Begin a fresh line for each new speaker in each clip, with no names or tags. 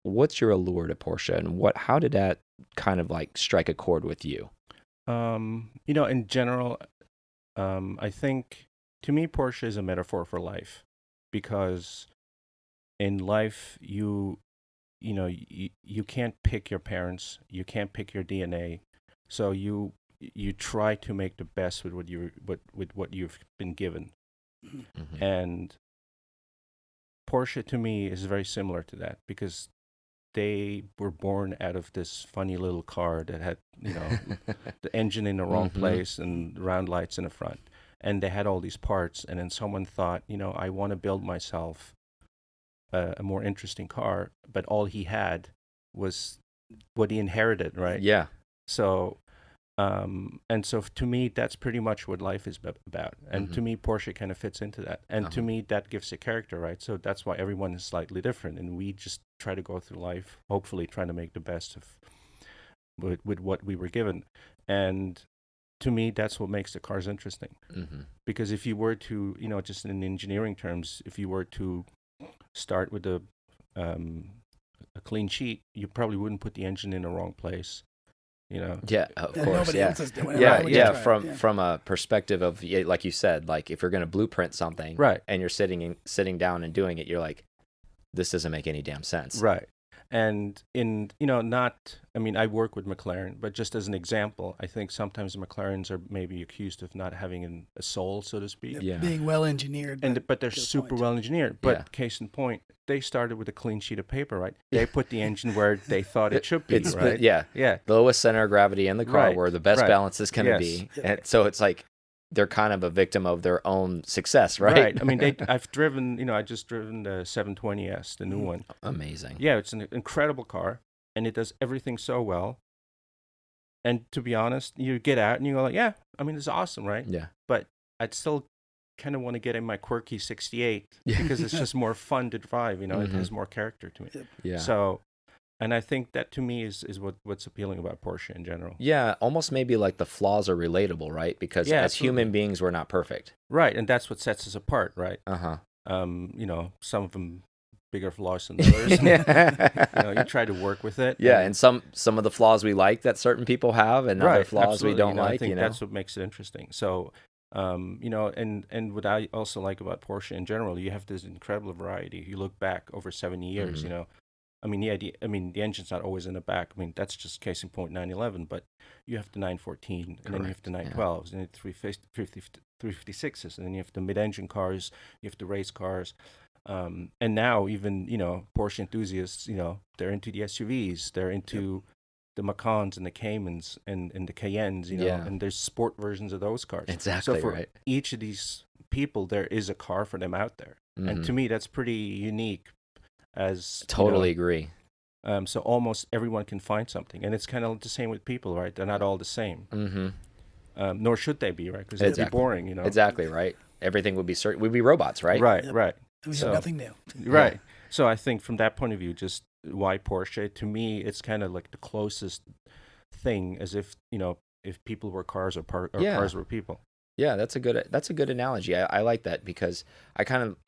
what's your allure to Porsche, and how did that kind of like strike a chord with you?
In general, I think to me Porsche is a metaphor for life, because in life you can't pick your parents, you can't pick your DNA, so you try to make the best with what you've been given.
Mm-hmm.
And Porsche to me is very similar to that, because they were born out of this funny little car that had, the engine in the wrong
Mm-hmm.
place and round lights in the front. And they had all these parts, and then someone thought, I want to build myself a more interesting car, but all he had was what he inherited, right?
Yeah.
So, and so to me, that's pretty much what life is about. And
Mm-hmm.
to me, Porsche kind of fits into that. And to
Uh-huh.
me, that gives a character, right? So that's why everyone is slightly different. And we just try to go through life, hopefully trying to make the best of with what we were given. And to me, that's what makes the cars interesting.
Mm-hmm.
Because if you were to, just in engineering terms, if you were to start with a clean sheet, you probably wouldn't put the engine in the wrong place.
Yeah, of
And
course,
nobody
yeah.
else is doing it.
Yeah,
Why would
yeah,
you try it?
from a perspective of, yeah, like you said, like if you're going to blueprint something
Right.
and you're sitting down and doing it, you're like, this doesn't make any damn sense.
Right. And I work with McLaren, but just as an example, I think sometimes McLarens are maybe accused of not having a soul, so to speak.
Yeah.
Being well engineered.
But they're
good
super
point.
well engineered. But
Yeah.
case in point, they started with a clean sheet of paper, right? They put the engine where they thought it should be,
It's
right?
yeah,
Yeah.
the lowest center of gravity in the car,
Right,
where the best
right.
balance is going to
Yes.
be.
Yeah.
And so it's like they're kind of a victim of their own success, right?
I mean, I've driven, I just driven the 720S, the new one.
Amazing.
Yeah, it's an incredible car, and it does everything so well. And to be honest, you get out and you go like, yeah, I mean, it's awesome, right?
Yeah.
But I'd still kind of want to get in my quirky 68
Yeah.
because it's just more fun to drive, It
Mhm.
has more character to me.
Yep.
Yeah.
So, and I think that to me is what's appealing about Porsche in general.
Yeah, almost maybe like the flaws are relatable, right? Because
Yeah,
as human
absolutely.
beings, we're not perfect.
Right, and that's what sets us apart, right?
Uh-huh.
Some of them bigger flaws than others. You try to work with it.
Yeah, and some of the flaws we like that certain people have, and other
Right,
flaws
absolutely.
we don't
I
like.
think that's what makes it interesting. So, and what I also like about Porsche in general, you have this incredible variety. You look back over 70 years,
Mhm.
I mean, the engine's not always in the back. I mean, that's just case in point 911, but you have the 914, and then you have the
Correct, yeah.
912s, and the 356s, and then you have the mid-engine cars, you have the race cars. And now even, Porsche enthusiasts, they're into the SUVs, they're into the Macans and the Caymans and the Cayennes,
Yeah.
and there's sport versions of those cars.
Exactly,
So for
right.
each of these people, there is a car for them out there. And to
Mhm.
me, that's pretty unique as,
Totally agree.
so almost everyone can find something. And it's kind of the same with people, right? They're not all the same.
Mm-hmm.
Nor should they be, right? Because it'd be
Exactly.
boring,
Exactly, right? Everything would be we'd be robots, right?
Right,
Yep.
right.
We
So-
have nothing new.
Right. So I think from that point of view, just why Porsche, to me, it's kind of like the closest thing as if, if people were cars or
Yeah.
cars were people.
Yeah, that's a good analogy. I like that because I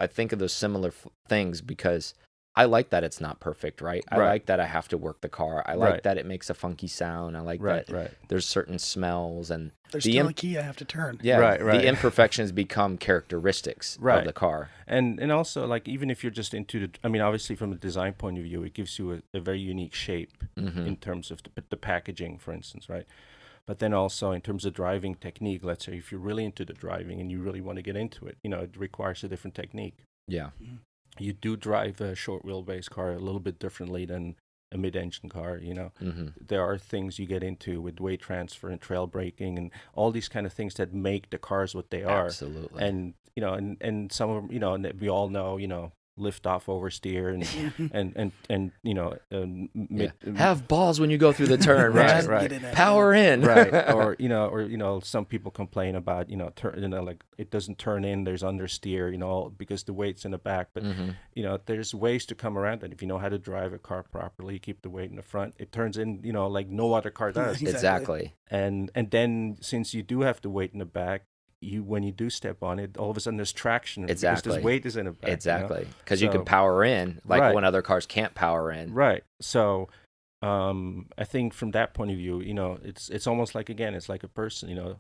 think of those similar things because I like that it's not perfect, right? I
Right.
like that I have to work the car. I like
Right.
that it makes a funky sound. I like
Right,
that
right.
there's certain smells and
There's
the
still a key I have to turn.
yeah,
Right, right.
the imperfections become characteristics of
Right.
the car.
And also, like, even if you're just into I mean, obviously from a design point of view, it gives you a very unique shape
Mhm.
in terms of the packaging, for instance, right? But then also in terms of driving technique, let's say if you're really into the driving and you really want to get into it, it requires a different technique.
Yeah.
You do drive a short wheelbase car a little bit differently than a mid-engine car.
Mhm.
There are things you get into with weight transfer and trail braking and all these kind of things that make the cars what they are.
Absolutely.
And and some of them, and we all know, lift off oversteer and
Yeah. Have balls when you go through the turn,
Right,
right?
right.
Get in that.
Power in.
right, or some people complain about like it doesn't turn in, there's understeer, because the weight's in the back. But
Mhm.
there's ways to come around that. If you know how to drive a car properly, keep the weight in the front, it turns in, like no other car does.
Exactly.
Exactly.
And then since you do have the weight in the back, you when you do step on it, all of a sudden there's traction because
Exactly.
this weight is in it back.
Exactly. Because you
So-
can power in like
Right.
when other cars can't power in.
Right. So I think from that point of view, it's almost like, again, it's like a person,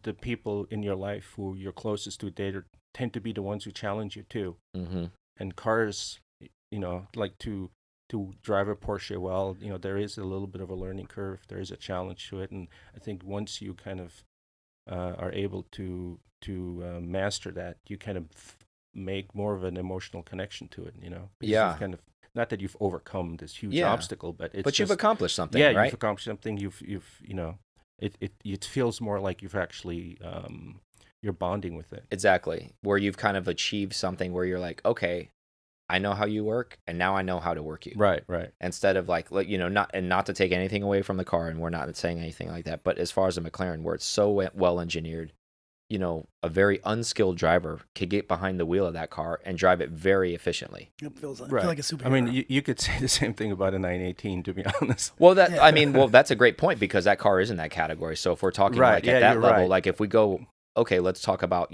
the people in your life who you're closest to, tend to be the ones who challenge you too.
Mm-hmm.
And cars, like to drive a Porsche well, there is a little bit of a learning curve. There is a challenge to it. And I think once you kind of are able to master that, you kind of make more of an emotional connetion to it, because
Yeah.
you've kind of, not that you've overcome this huge
Yeah.
obstacle, but it's
But you've
just,
accomplished something,
yeah,
right?
you've accomplished something. You've it feels more like you've actually you're bonding with it.
Exactly. Where you've kind of achieved something where you're like, okay, I know how you work, and now I know how to work you.
Right.
Instead of like, not to take anything away from the car, and we're not saying anything like that, but as far as a McLaren, where it's so well engineered, a very unskilled driver could get behind the wheel of that car and drive it very efficiently.
It feels
Right.
like a superhero.
I mean, you could say the same thing about a 918, to be honest.
Well,
Yeah.
that's a great point because that car is in that category. So if we're talking
Right,
like
yeah,
at that
you're
level,
right.
like if we go, okay, let's talk about,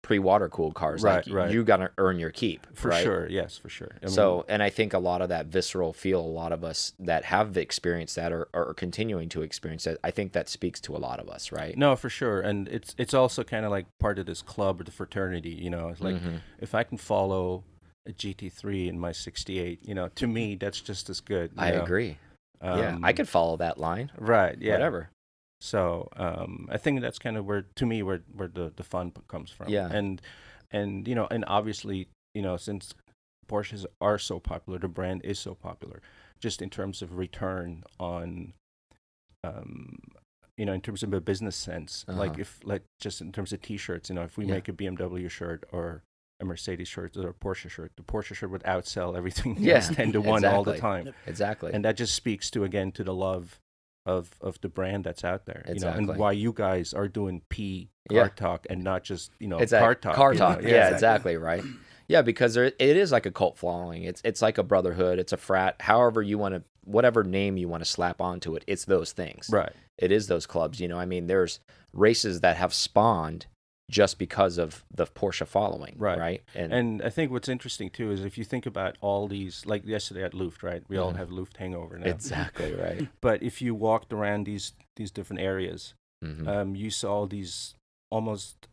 pre-water cooled cars.
Right,
like
right.
you got to earn your keep.
For
right?
sure, yes, for sure. I mean,
So, and I think a lot of that visceral feel, a lot of us that have experienced that or are continuing to experience that, I think that speaks to a lot of us, right?
no, for sure, and it's also kind of like part of this club or the fraternity. It's like
Mhm.
if I can follow a GT3 in my '68, to me that's just as good.
I agree. Yeah, I could follow that line.
Right. Yeah.
Whatever.
So I think that's kind of where the fun comes from.
Yeah.
And and obviously, since Porsches are so popular, the brand is so popular, just in terms of return on, in terms of a business sense, like just in terms of T-shirts, if we
Yeah.
make a BMW shirt or a Mercedes shirt or a Porsche shirt, the Porsche shirt would outsell everything
Yeah,
else 10-1 all the
exactly.
time.
Exactly.
And that just speaks to the love of the brand that's out there,
Exactly.
and why you guys are doing Car
Yeah.
Talk and not just
It's
car talk.
Car
you
talk.
know?
Yeah, exactly. Right. Yeah, because it is like a cult following. It's like a brotherhood. It's a frat. However you want to, whatever name you want to slap onto it, it's those things.
Right.
It is those clubs. I mean, there's races that have spawned just because of the Porsche following.
Right.
Right.
And I think what's interesting too is if you think about all these, like yesterday at Luft, right? We all
Mhm.
have Luft hangover now.
Exactly. Right.
But if you walked around these different areas,
Mhm.
you saw these almost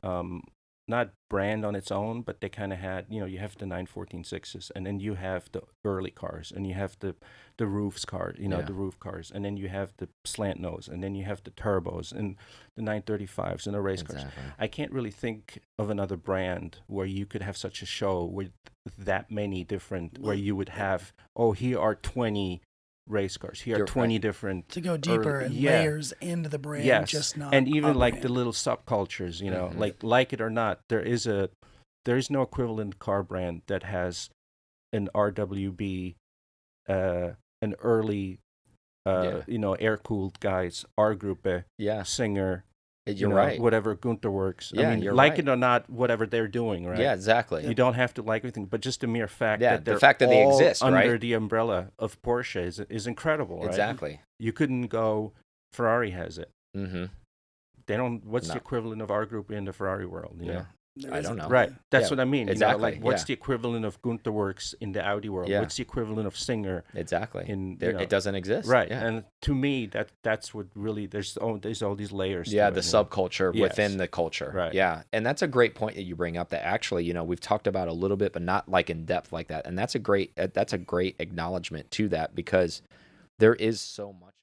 not brand on its own, but they kind of had, you have the 914.6s, and then you have the early cars, and you have the roofs cars,
Yeah.
the roof cars, and then you have the slant nose, and then you have the turbos, and the 935s, and the race cars.
Exactly.
I can't really think of another brand where you could have such a show with that many different, where you would have, here are 20 race cars, here
You're
are 20
right.
different.
to go deeper and
yeah.
layers into the brand,
Yes,
just not
and even
a
like
brand.
the little subcultures,
Mhm.
like it or not, there is no equivalent car brand that has an RWB, an early,
Yeah.
air cooled guys, R Gruppe,
Yeah.
Singer,
You're right.
whatever Gunther Works.
Yeah,
I mean,
you're
like
right.
it or not, whatever they're doing, right?
Yeah. Exactly.
You don't have to like everything, but just the mere fact
Yeah,
that
the
they're
fact that they
all
exist,
under
right?
the umbrella of Porsche is incredible, right?
Exactly.
You couldn't go. Ferrari has it.
Mm-hmm.
They don't. What's
No.
the equivalent of our group in the Ferrari world? You
Yeah.
know?
There
I
isn't.
don't know.
Right. That's
Yeah,
what I mean.
exactly,
Like, what's
yeah.
the equivalent of Gunther Works in the Audi world?
Yeah.
What's the equivalent of Singer?
Exactly.
In,
There,
you know,
it doesn't exist.
Right.
Yeah.
And to me, that's what really there's all these layers.
Yeah,
to
the
it, you know?
subculture
Yes.
within the culture.
Right.
Yeah, and that's a great point that you bring up. That actually, we've talked about a little bit, but not like in depth like that. And that's a great acknowledgement to that because there is so much.